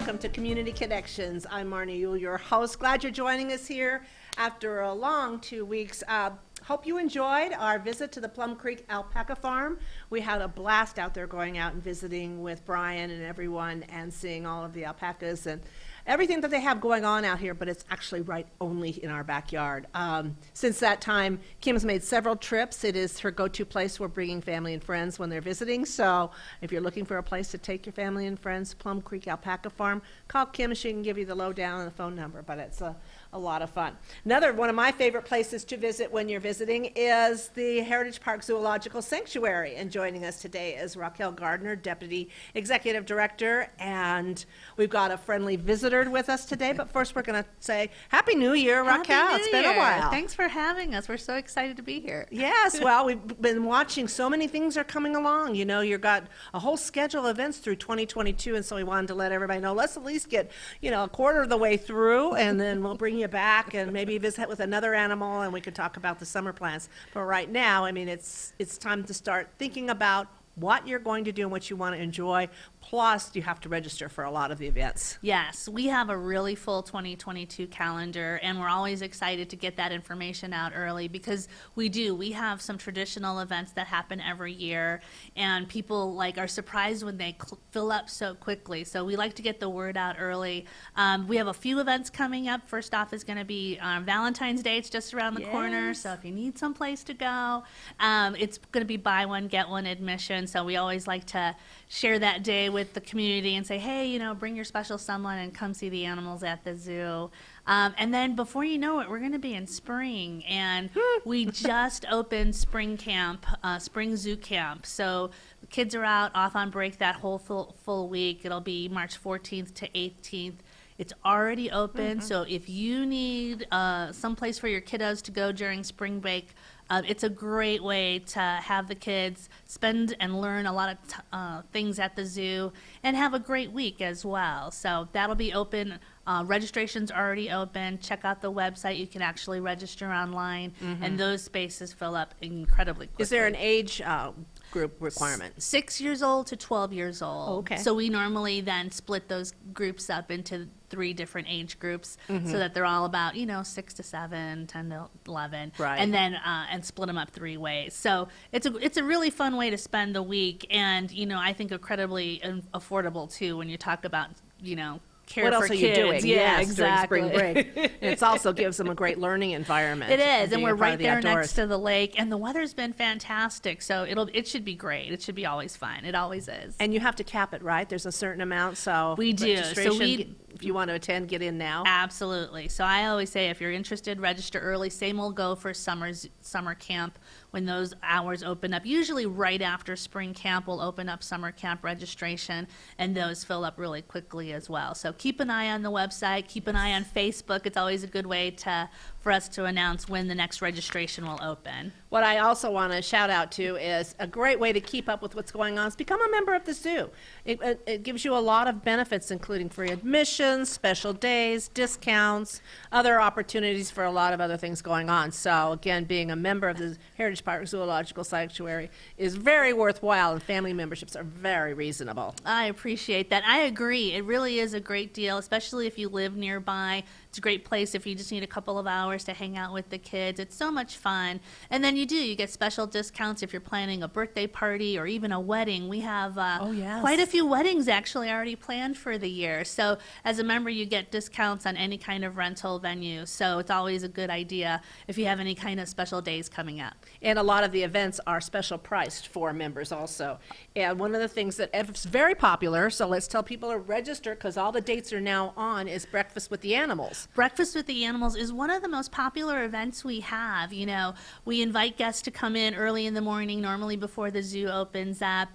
welcome to Community Connections. I'm Marnie Yule, your host. Glad you're joining us here after a long 2 weeks. Hope you enjoyed our visit to the Plum Creek Alpaca Farm. We had a blast out there going out and visiting with Brian and everyone and seeing all of the alpacas and everything that they have going on out here, but it's actually right only in our backyard. Since that time, Kim has made several trips. It is her go-to place for bringing family and friends when they're visiting. So if you're looking for a place to take your family and friends, Plum Creek Alpaca Farm, call Kim and she can give you the lowdown and the phone number, but it's a lot of fun. Another one of my favorite places to visit when you're visiting is the Heritage Park Zoological Sanctuary. And joining us today is Raquel Gardner, Deputy Executive Director, and we've got a friendly visitor with us today. But first we're going to say Happy New Year, Raquel. It's been a while. Thanks for having us. We're so excited to be here. Yes, well, we've been watching so many things are coming along. You know, you've got a whole schedule of events through 2022, and so we wanted to let everybody know, let's at least get, a quarter of the way through, and then we'll bring you back and maybe visit with another animal, and we could talk about the summer plans. But right now, I mean, it's time to start thinking about what you're going to do and what you want to enjoy. Plus, you have to register for a lot of the events. Yes, we have a really full 2022 calendar, and we're always excited to get that information out early because we have some traditional events that happen every year, and people are surprised when they fill up so quickly. So we like to get the word out early. We have a few events coming up. First off is going to be Valentine's Day. It's just around the corner, so if you need some place to go, it's going to be buy one, get one admission. So we always like to share that day with the community and say, hey, bring your special someone and come see the animals at the zoo. And then before you know it, we're going to be in spring, and we just opened spring camp, spring zoo camp. So the kids are off on break that whole full week. It'll be March 14th to 18th. It's already open, so if you need some place for your kiddos to go during spring break, it's a great way to have the kids spend and learn a lot of things at the zoo and have a great week as well. So that'll be open. Registration's already open. Check out the website. You can actually register online, and those spaces fill up incredibly quickly. Is there an age group requirement? 6 years old to 12 years old. Oh, okay. So we normally then split those groups up into 3 different age groups so that they're all about 6 to 7, 10 to 11, right? And then and split them up 3 ways. So it's a really fun way to spend the week, and I think incredibly affordable too when you talk about care what for else are kids. you doing? Yeah, yes, exactly. During spring break. And it also gives them a great learning environment. It is, and we're right there outdoors. next to the lake, and the weather's been fantastic, so it should be great. It should be always fun. It always is. And you have to cap it, right? There's a certain amount, so we do. Registration, if you want to attend, get in now. Absolutely. So I always say if you're interested, register early. Same will go for summer camp when those hours open up. Usually right after spring camp, we'll open up summer camp registration, and those fill up really quickly as well. So keep an eye on the website. Keep an eye on Facebook. It's always a good way for us to announce when the next registration will open. What I also want to shout out to is a great way to keep up with what's going on is become a member of the zoo. It gives you a lot of benefits, including free admissions, special days, discounts, other opportunities for a lot of other things going on. So again, being a member of the Heritage Park Zoological Sanctuary is very worthwhile, and family memberships are very reasonable. I appreciate that. I agree. It really is a great deal, especially if you live nearby. It's a great place if you just need a couple of hours to hang out with the kids. It's so much fun. And then you get special discounts if you're planning a birthday party or even a wedding. We have quite a few weddings actually already planned for the year. So as a member, you get discounts on any kind of rental venue. So it's always a good idea if you have any kind of special days coming up. And a lot of the events are special priced for members also. And one of the things that is very popular, so let's tell people to register because all the dates are now on, is Breakfast with the Animals. Breakfast with the Animals is one of the most popular events we have. We invite guests to come in early in the morning, normally before the zoo opens up.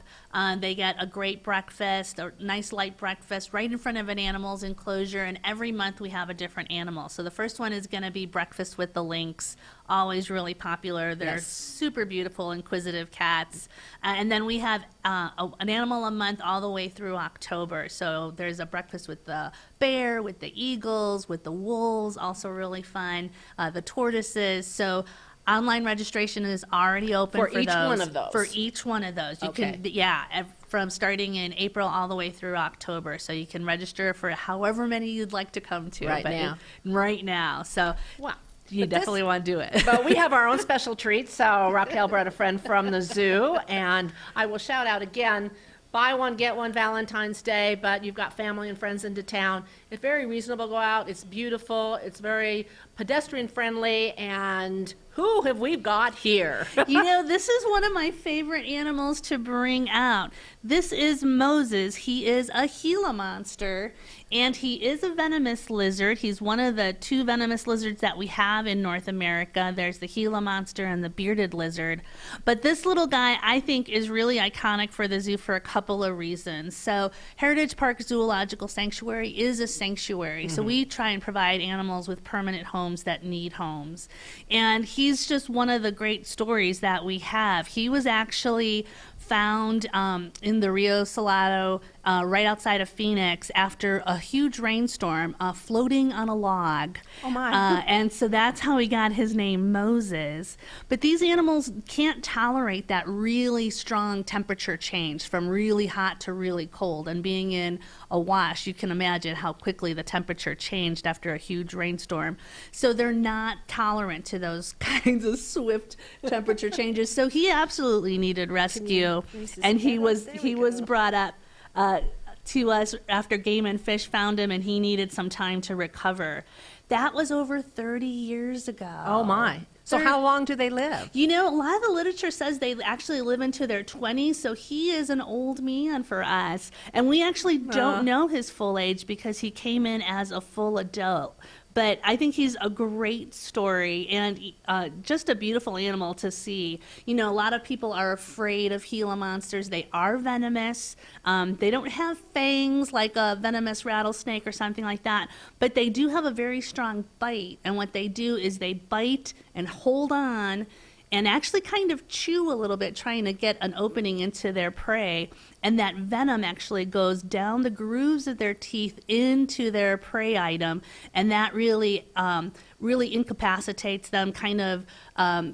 They get a great breakfast, a nice light breakfast, right in front of an animal's enclosure, and every month we have a different animal. So the first one is going to be Breakfast with the Lynx, always really popular. They're super beautiful, inquisitive cats. And then we have an animal a month all the way through October. So there's a breakfast with the bear, with the eagles, with the wolves, also really fun, the tortoises. So Online registration is already open For for each those. one of those? For each one of those. You Okay. can, from starting in April all the way through October. So you can register for however many you'd like to come to. Right now. Right now. So Wow. you But this- definitely want to do it. But we have our own special treat. So Raquel brought a friend from the zoo, and I will shout out again, buy one, get one Valentine's Day, but you've got family and friends into town. It's very reasonable to go out. It's beautiful. It's very pedestrian friendly. And who have we got here? This is one of my favorite animals to bring out. This is Moses. He is a Gila monster, and he is a venomous lizard. He's one of the 2 venomous lizards that we have in North America. There's the Gila monster and the bearded lizard. But this little guy, I think, is really iconic for the zoo for a couple of reasons. So Heritage Park Zoological Sanctuary is a sanctuary. So we try and provide animals with permanent homes that need homes. And he's just one of the great stories that we have. He was actually found in the Rio Salado, right outside of Phoenix, after a huge rainstorm, floating on a log. Oh, my. And so that's how he got his name, Moses. But these animals can't tolerate that really strong temperature change from really hot to really cold. And being in a wash, you can imagine how quickly the temperature changed after a huge rainstorm. So they're not tolerant to those kinds of swift temperature changes. So he absolutely needed rescue. And he was brought up to us after Game and Fish found him, and he needed some time to recover. That was over 30 years ago. Oh, my. So how long do they live? A lot of the literature says they actually live into their 20s, so he is an old man for us. And we actually don't know his full age because he came in as a full adult. But I think he's a great story and just a beautiful animal to see. A lot of people are afraid of Gila monsters. They are venomous. They don't have fangs like a venomous rattlesnake or something like that, but they do have a very strong bite. And what they do is they bite and hold on and actually kind of chew a little bit, trying to get an opening into their prey. And that venom actually goes down the grooves of their teeth into their prey item, and that really incapacitates them, kind of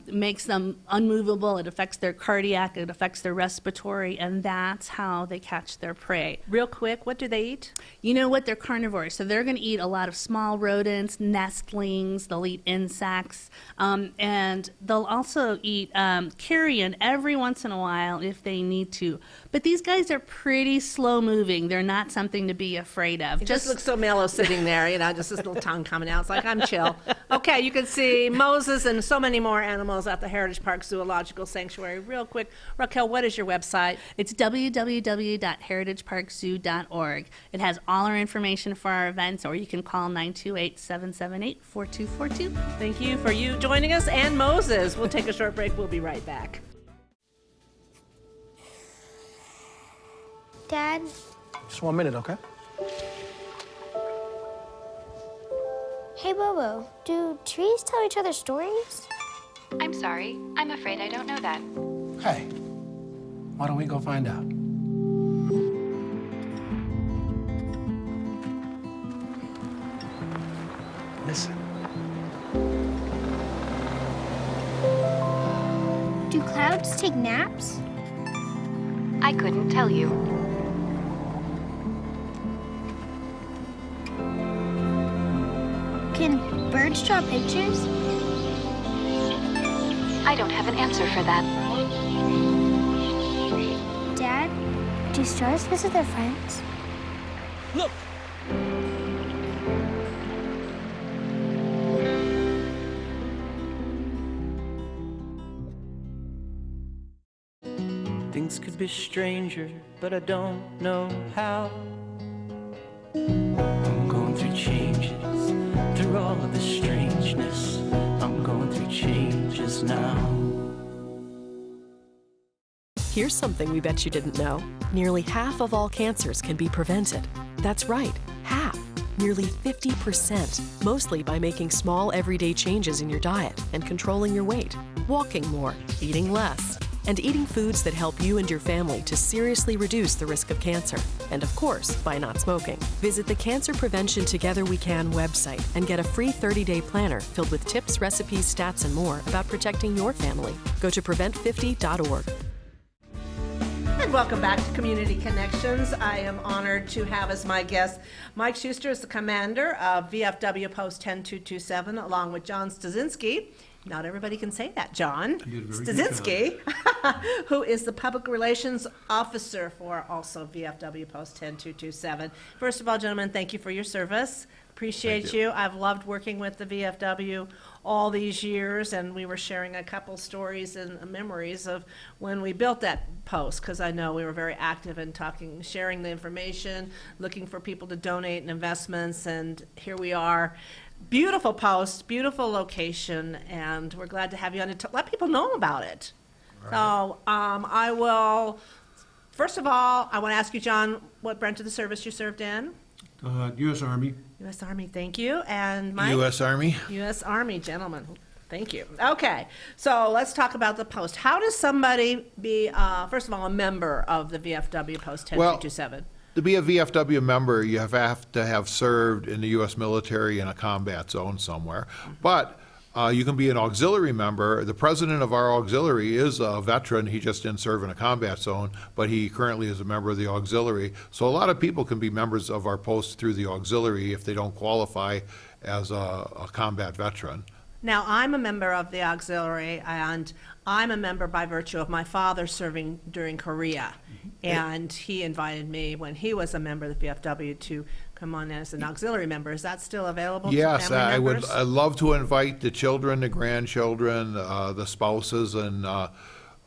makes them unmovable. It affects their cardiac, it affects their respiratory, and that's how they catch their prey. Real quick, what do they eat? You know what? They're carnivores, so they're going to eat a lot of small rodents, nestlings, they'll eat insects, and they'll also eat carrion every once in a while if they need to. But these guys are pretty slow moving. They're not something to be afraid of. It just looks so mellow sitting there, just this little tongue coming out. It's like, I'm chill. Okay, you can see Moses and so many more animals at the Heritage Park Zoological Sanctuary. Real quick, Raquel, what is your website? It's www.heritageparkzoo.org. It has all our information for our events, or you can call 928-778-4242. Thank you for you joining us and Moses. We'll take a short break. We'll be right back. Dad, Just 1 minute, okay? hey Bobo, do trees tell each other stories? I'm sorry. I'm afraid I don't know that. Hey, why don't we go find out? Listen. Do clouds take naps? I couldn't tell you. Can birds draw pictures? I don't have an answer for that. Dad, do stars visit their friends? Look! Things could be stranger, but I don't know how. I'm going through changes, through all of the strangeness. I'm going through changes now. Here's something we bet you didn't know. Nearly half of all cancers can be prevented. That's right, half. Nearly 50%, mostly by making small everyday changes in your diet and controlling your weight, walking more, eating less. and eating foods that help you and your family to seriously reduce the risk of cancer. And of course, by not smoking. Visit the Cancer Prevention Together We Can website and get a free 30-day planner filled with tips, recipes, stats, and more about protecting your family. Go to prevent50.org. And welcome back to Community Connections. I am honored to have as my guest Mike Schuster, is the commander of VFW Post 10227, along with John Stasinski. Not everybody can say that, John. Stasinski, who is the public relations officer for also VFW Post 10227. First of all, gentlemen, thank you for your service. Appreciate you. I've loved working with the VFW all these years, and we were sharing a couple stories and memories of when we built that post, because I know we were very active in talking, sharing the information, looking for people to donate and investments, and here we are. Beautiful post, beautiful location, and we're glad to have you on to let people know about it. Right. So I will, first of all, I want to ask you, John, what branch of the service you served in? U.S. Army. U.S. Army, thank you. And Mike? U.S. Army. U.S. Army, gentlemen. Thank you. Okay, so let's talk about the post. How does somebody be, first of all, a member of the VFW Post 10227? To be a VFW member, you have to have served in the U.S. military in a combat zone somewhere. But you can be an auxiliary member. The president of our auxiliary is a veteran. He just didn't serve in a combat zone, but he currently is a member of the auxiliary. So a lot of people can be members of our post through the auxiliary if they don't qualify as a combat veteran. Now, I'm a member of the auxiliary, and I'm a member by virtue of my father serving during Korea. And he invited me when he was a member of the VFW to come on as an auxiliary member. Is that still available Yes, to family members? I'd love to invite the children, the grandchildren, the spouses, and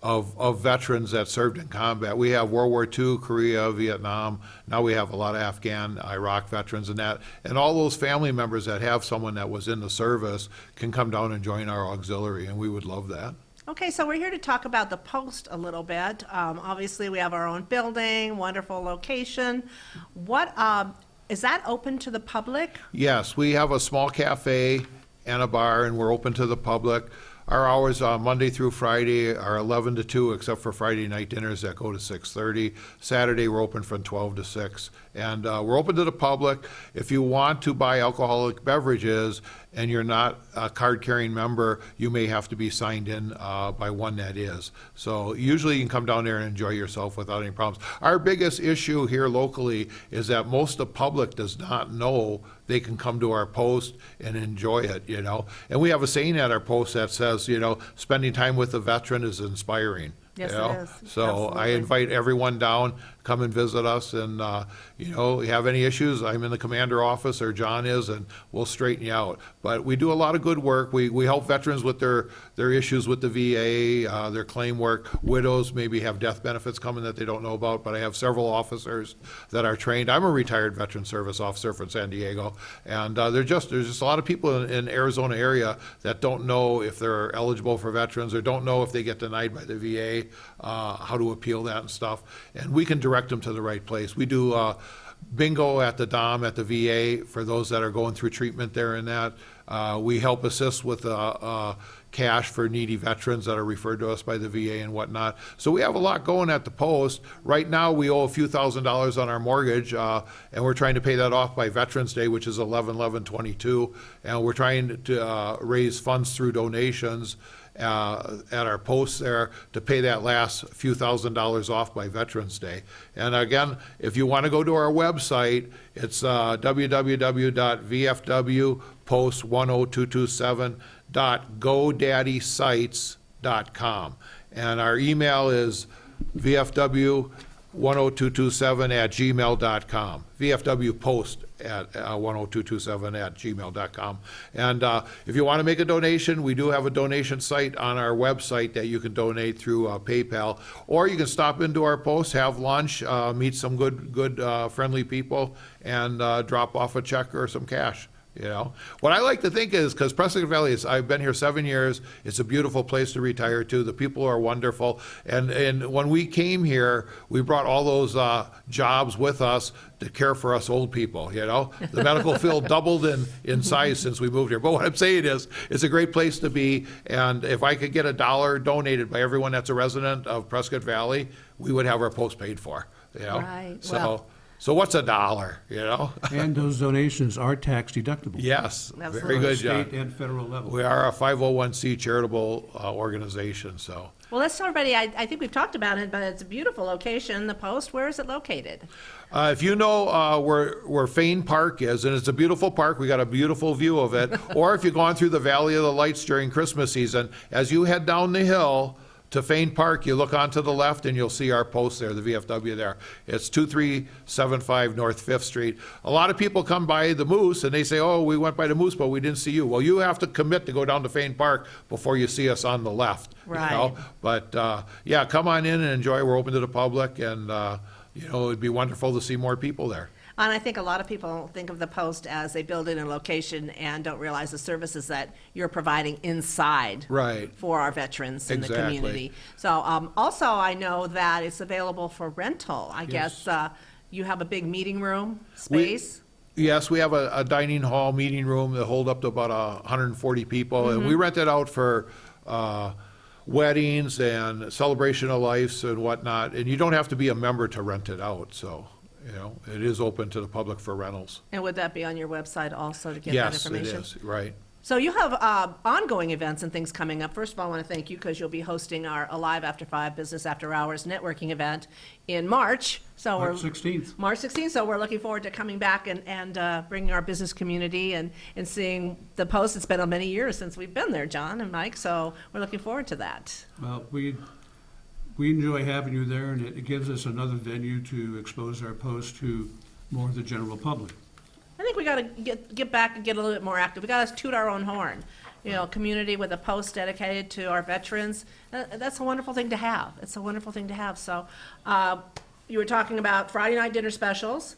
of veterans that served in combat. We have World War II, Korea, Vietnam. Now we have a lot of Afghan, Iraq veterans and that. And all those family members that have someone that was in the service can come down and join our auxiliary, and we would love that. Okay, so we're here to talk about the post a little bit. Obviously, we have our own building, wonderful location. What is that open to the public? Yes, we have a small cafe and a bar, and we're open to the public. Our hours Monday through Friday are 11 to 2, except for Friday night dinners that go to 6:30. Saturday, we're open from 12 to 6. And we're open to the public. If you want to buy alcoholic beverages and you're not a card-carrying member, you may have to be signed in by one that is. So usually you can come down there and enjoy yourself without any problems. Our biggest issue here locally is that most of the public does not know they can come to our post and enjoy it, you know. And we have a saying at our post that says, you know, spending time with a veteran is inspiring. Yes, you know? it is. So Absolutely. I invite everyone down, come and visit us, and, you know, you have any issues, I'm in the commander office, or John is, and we'll straighten you out. But we do a lot of good work. We help veterans with their issues with the VA, their claim work. Widows maybe have death benefits coming that they don't know about, but I have several officers that are trained. I'm a retired veteran service officer from San Diego, and there's just a lot of people in Arizona area that don't know if they're eligible for veterans, or don't know if they get denied by the VA, how to appeal that and stuff. And we can direct them to the right place. We do bingo at the DOM at the VA for those that are going through treatment there and that. We help assist with cash for needy veterans that are referred to us by the VA and whatnot. So we have a lot going at the post. Right now, we owe a few $1,000s on our mortgage, and we're trying to pay that off by Veterans Day, which is 11/11/22. And we're trying to raise funds through donations at our posts there to pay that last few $1,000s off by Veterans Day. And again, if you want to go to our website, it's www.vfwpost10227.godaddyscites.com. And our email is vfw10227@gmail.com. vfwpost@10227@gmail.com. And if you want to make a donation, we do have a donation site on our website that you can donate through PayPal, or you can stop into our post, have lunch, meet some good friendly people, and drop off a check or some cash you know. What I like to think is, because Prescott Valley is, I've been here 7 years, it's a beautiful place to retire to, the people are wonderful, and when we came here, we brought all those jobs with us to care for us old people, you know. The medical field doubled in size since we moved here, but what I'm saying is, it's a great place to be, and if I could get $1 donated by everyone that's a resident of Prescott Valley, we would have our post paid for, you know. Right. So what's $1, you know? And those donations are tax deductible. Yes, very Absolutely. good, John. State and federal level. We are a 501c charitable organization, so. Well, let's tell everybody, I think we've talked about it, but it's a beautiful location, the Post. Where is it located? If you know where Fane Park is, and it's a beautiful park, we got a beautiful view of it, or if you've gone through the Valley of the Lights during Christmas season, as you head down the hill to Fane Park, you look onto the left and you'll see our post there, the VFW there. It's 2375 North 5th Street. A lot of people come by the Moose and they say, oh, we went by the Moose, but we didn't see you. Well, you have to commit to go down to Fane Park before you see us on the left. Right. You know? But, yeah, come on in and enjoy. We're open to the public, and, you know, it'd be wonderful to see more people there. And I think a lot of people think of the Post as a building and location and don't realize the services that you're providing inside. Right. For our veterans in the Exactly. community. So, also, I know that it's available for rental. I guess, you have a big meeting room space. Yes, we have a dining hall meeting room that hold up to about 140 people, and we rent it out for weddings and celebration of lives and whatnot. And you don't have to be a member to rent it out, so, you know, it is open to the public for rentals. And would that be on your website also to get that Yes, it information? is, right. So you have ongoing events and things coming up. First of all, I want to thank you because you'll be hosting our Alive After 5 Business After Hours networking event in March. So March 16th. March 16th. So we're looking forward to coming back and bringing our business community and seeing the Post. It's been many years since we've been there, John and Mike. So we're looking forward to that. Well, we enjoy having you there, and it gives us another venue to expose our post to more of the general public. I think we got to get back and get a little bit more active. We got to toot our own horn. You know, community with a Post dedicated to our veterans. That's a wonderful thing to have. It's a wonderful thing to have. So, you were talking about Friday night dinner specials.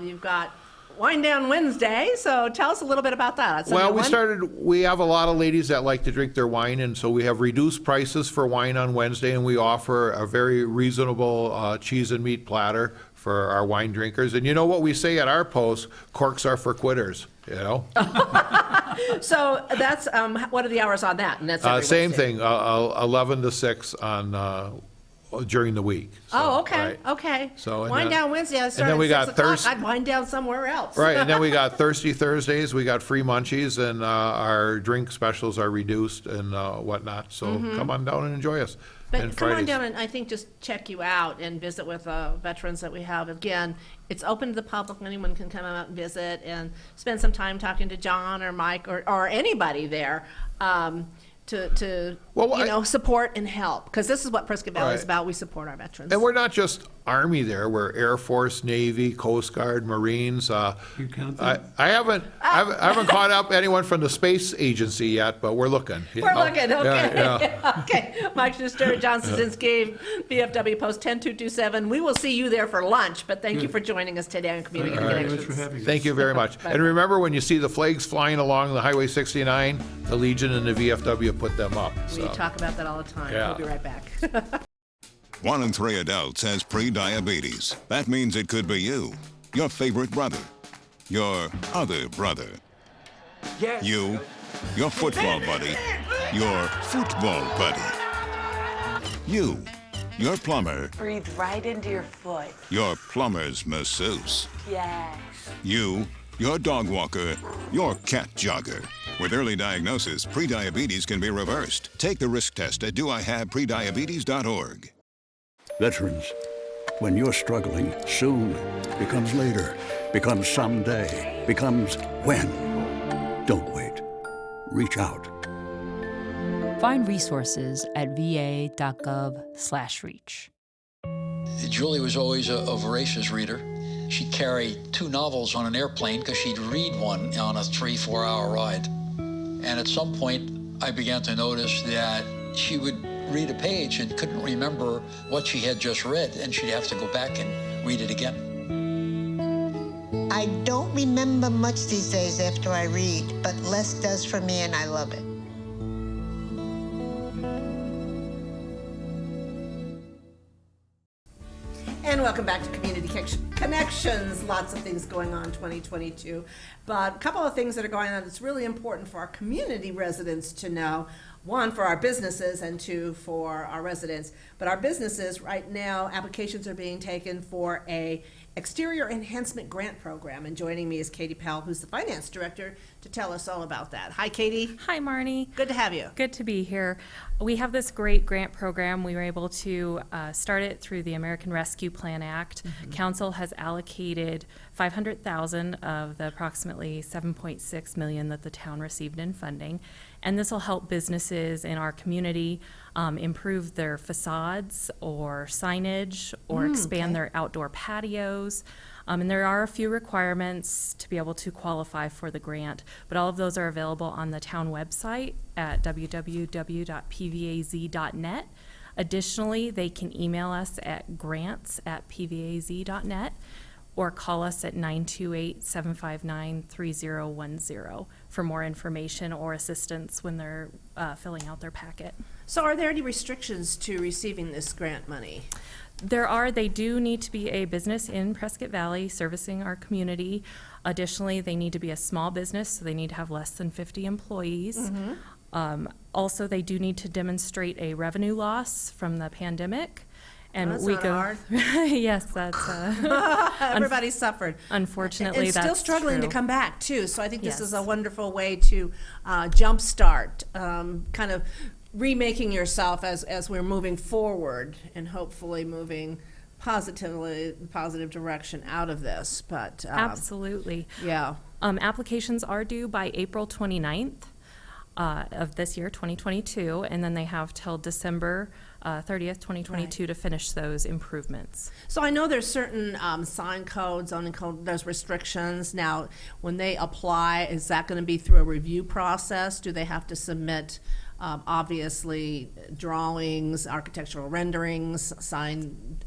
You've got Wine Down Wednesday. So tell us a little bit about that. That's a Well, new one. we have a lot of ladies that like to drink their wine, and so we have reduced prices for wine on Wednesday, and we offer a very reasonable cheese and meat platter for our wine drinkers. And you know what we say at our Post, corks are for quitters, you know? So that's what are the hours on that? And that's every Same Wednesday. thing, 11 to 6 on, during the week. So, Oh, okay, right. okay. So, and Wind then- down Wednesday. I start then we at 6 got o'clock. Thurs- I'd wind down somewhere else. Right, and then we got Thirsty Thursdays, we got free munchies, and our drink specials are reduced and whatnot. So come on down and enjoy us. But And come on Fridays. down and I think just check you out and visit with veterans that we have. Again, it's open to the public. Anyone can come out and visit and spend some time talking to John or Mike or anybody there to Well, you know, support and help. Because this is what Prescott Valley is Right. about. We support our veterans. And we're not just Army there, we're Air Force, Navy, Coast Guard, Marines. You count them? I haven't caught up anyone from the space agency yet, but we're looking. you We're know? looking, okay. Yeah, yeah. Okay, Mike Schuster, John Szynski, VFW Post 10227. We will see you there for lunch, but thank you for joining us today on Community Thank you very much for Connections. having us. Thank you very much. And remember, when you see the flags flying along the Highway 69, the Legion and the VFW put them up. We So. talk about that all the time. Yeah. We'll be right back. 1 in 3 adults has pre-diabetes. That means it could be you, your favorite brother, your other brother, you, your football buddy, your football buddy, you, your plumber, Breathe right into your foot. your plumber's masseuse, Yes. you, your dog walker, your cat jogger. With early diagnosis, prediabetes can be reversed. Take the risk test at doihaveprediabetes.org. Veterans, when you're struggling, soon becomes later, becomes someday, becomes when. Don't wait. Reach out. Find resources at va.gov/reach. Julie was always a voracious reader. She'd carry 2 novels on an airplane because she'd read one on a 3-4 hour ride. And at some point, I began to notice that she would read a page and couldn't remember what she had just read, and she'd have to go back and read it again. I don't remember much these days after I read, but less does for me, and I love it. And welcome back to Community Connections. Lots of things going on 2022, but a couple of things that are going on that's really important for our community residents to know. One, for our businesses, and two, for our residents. But our businesses, right now, applications are being taken for a exterior enhancement grant program. And joining me is Katie Powell, who's the finance director, to tell us all about that. Hi, Katie. Hi, Marnie. Good to have you. Good to be here. We have this great grant program. We were able to start it through the American Rescue Plan Act. Council has allocated $500,000 of the approximately $7.6 million that the town received in funding. And this will help businesses in our community improve their facades or signage or expand their outdoor patios. And there are a few requirements to be able to qualify for the grant, but all of those are available on the town website at www.pvaz.net. Additionally, they can email us at grants@pvaz.net or call us at 928-759-3010 for more information or assistance when they're filling out their packet. So are there any restrictions to receiving this grant money? There are. They do need to be a business in Prescott Valley servicing our community. Additionally, they need to be a small business, so they need to have less than 50 employees. Also, they do need to demonstrate a revenue loss from the pandemic. And that's we not go hard. Yes, that's everybody suffered. Unfortunately, and that's still struggling true. to come back too. So I think this is Yes. a wonderful way to jumpstart, kind of remaking yourself as we're moving forward and hopefully moving positive direction out of this. But Absolutely. yeah. Applications are due by April 29th of this year, 2022, and then they have till December 30th, 2022 to finish those improvements. So I know there's certain sign codes, zoning code, there's restrictions. Now, when they apply, is that going to be through a review process? Do they have to submit, obviously, drawings, architectural renderings, sign,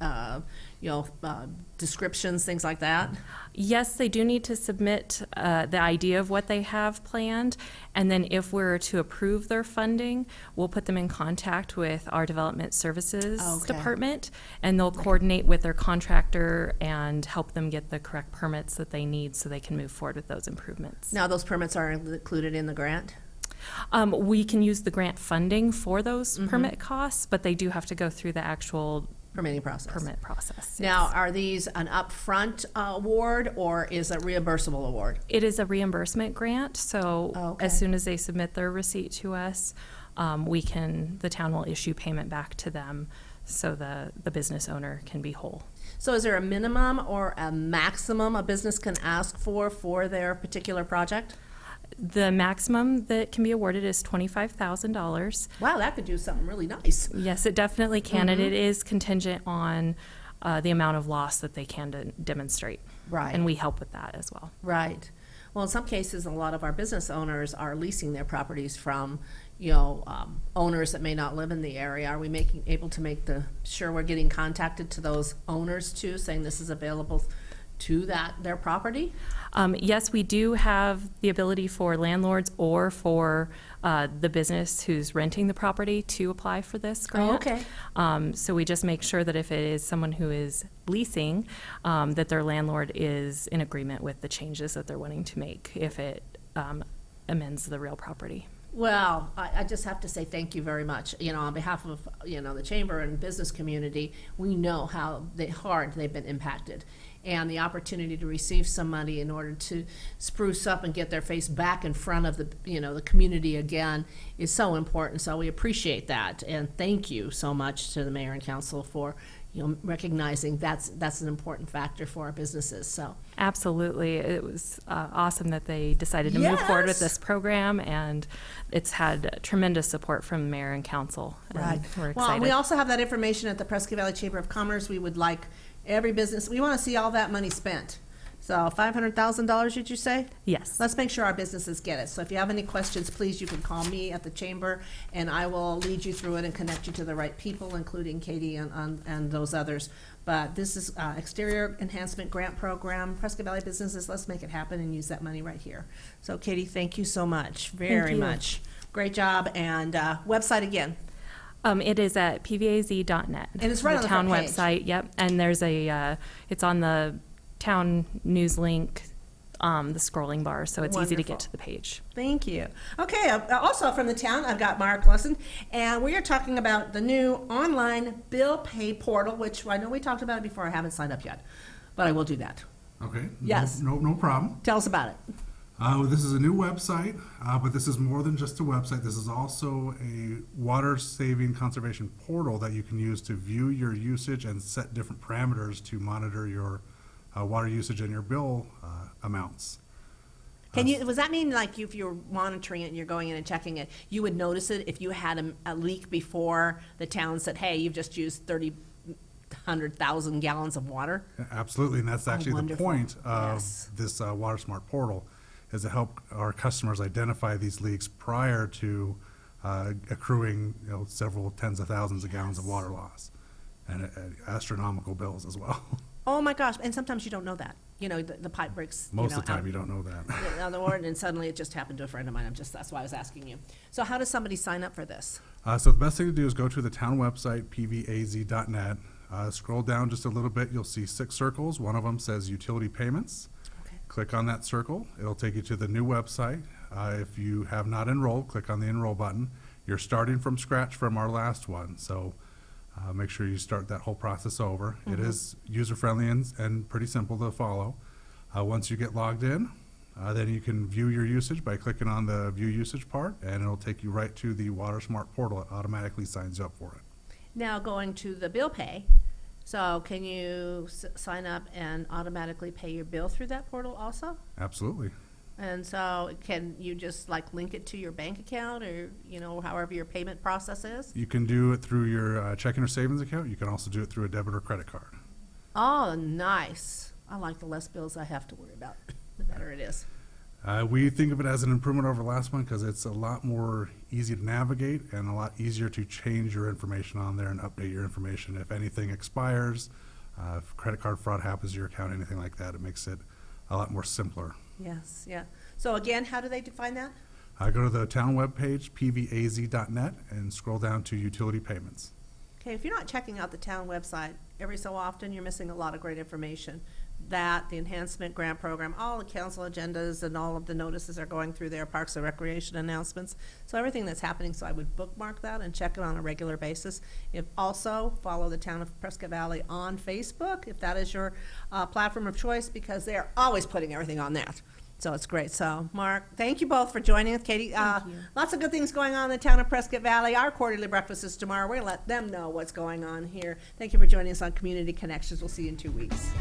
descriptions, things like that? Yes, they do need to submit the idea of what they have planned, and then if we're to approve their funding, we'll put them in contact with our Development Services Department, and they'll coordinate with their contractor and help them get the correct permits that they need so they can move forward with those improvements. Now, those permits are included in the grant? We can use the grant funding for those permit costs, but they do have to go through the actual permitting process. Permit process. Now, yes. are these an upfront award or is it a reimbursable award? It is a reimbursement grant, so as soon as they submit their receipt to us, the town will issue payment back to them so the business owner can be whole. So is there a minimum or a maximum a business can ask for their particular project? The maximum that can be awarded is $25,000. Wow, that could do something really nice. Yes, it definitely can, and it is contingent on the amount of loss that they can demonstrate. Right. And we help with that as well. Right. Well, in some cases, a lot of our business owners are leasing their properties from, owners that may not live in the area. Are we able to make sure we're getting contacted to those owners too, saying this is available to their property? Yes, we do have the ability for landlords or for the business who's renting the property to apply for this grant. Oh, okay. So we just make sure that if it is someone who is leasing, that their landlord is in agreement with the changes that they're wanting to make if it amends the real property. Well, I just have to say thank you very much. On behalf of, the chamber and business community, we know how hard they've been impacted. And the opportunity to receive some money in order to spruce up and get their face back in front of the community again is so important. So we appreciate that. And thank you so much to the mayor and council for recognizing that's an important factor for our businesses. So absolutely, it was awesome that they decided to move forward with this program, and it's had tremendous support from the mayor and council. Right. And we're excited. Well, we also have that information at the Prescott Valley Chamber of Commerce. We would like every business. We want to see all that money spent. So $500,000, did you say? Yes. Let's make sure our businesses get it. So if you have any questions, please, you can call me at the chamber, and I will lead you through it and connect you to the right people, including Katie and those others. But this is Exterior Enhancement Grant Program, Prescott Valley Businesses, let's make it happen and use that money right here. So Katie, thank you so much, very you. much. Great job, and website again. It is at pvaz.net. And it's right on the town front page. website, yep. And there's it's on the town news link, the scrolling bar, so it's easy to Wonderful. get to the page. Thank you. Okay, also from the town, I've got Mark Lesson, and we are talking about the new online bill pay portal, which I know we talked about it before. I haven't signed up yet, but I will do that. Okay. Yes. No problem. Tell us about it. This is a new website, but this is more than just a website. This is also a water saving conservation portal that you can use to view your usage and set different parameters to monitor your water usage and your bill amounts. Does that mean like if you're monitoring it and you're going in and checking it, you would notice it if you had a leak before the town said, hey, you've just used 100,000 gallons of water? Absolutely, and that's actually the wonderful. point of Yes. this Water Smart portal, is to help our customers identify these leaks prior to accruing several tens of thousands of gallons of water loss, and astronomical bills as well. Oh my gosh, and sometimes you don't know that. The pipe breaks. Most of the time you don't know that. On the warrant, and suddenly it just happened to a friend of mine. That's why I was asking you. So how does somebody sign up for this? So the best thing to do is go to the town website, pvaz.net. Scroll down just a little bit, you'll see 6 circles. One of them says utility payments. Okay. Click on that circle. It'll take you to the new website. If you have not enrolled, click on the enroll button. You're starting from scratch from our last one, so make sure you start that whole process over. It is user-friendly and pretty simple to follow. Once you get logged in, then you can view your usage by clicking on the view usage part, and it'll take you right to the Water Smart portal. It automatically signs you up for it. Now going to the bill pay. So can you sign up and automatically pay your bill through that portal also? Absolutely. And so can you just like link it to your bank account or, however your payment process is? You can do it through your checking or savings account. You can also do it through a debit or credit card. Oh, nice. I like the less bills I have to worry about, the better it is. We think of it as an improvement over the last one because it's a lot more easy to navigate and a lot easier to change your information on there and update your information. If anything expires, if credit card fraud happens to your account, anything like that, it makes it a lot more simpler. Yes, yeah. So again, how do they define that? Go to the town webpage, pvaz.net, and scroll down to utility payments. Okay, if you're not checking out the town website, every so often you're missing a lot of great information. That, the enhancement grant program, all the council agendas and all of the notices are going through there, parks and recreation announcements. So everything that's happening, so I would bookmark that and check it on a regular basis. If also follow the town of Prescott Valley on Facebook, if that is your platform of choice, because they're always putting everything on that. So it's great. So, Mark, thank you both for joining us. Katie, lots of good things going on in the town of Prescott Valley. Our quarterly breakfast is tomorrow. We're going to let them know what's going on here. Thank you for joining us on Community Connections. We'll see you in 2 weeks.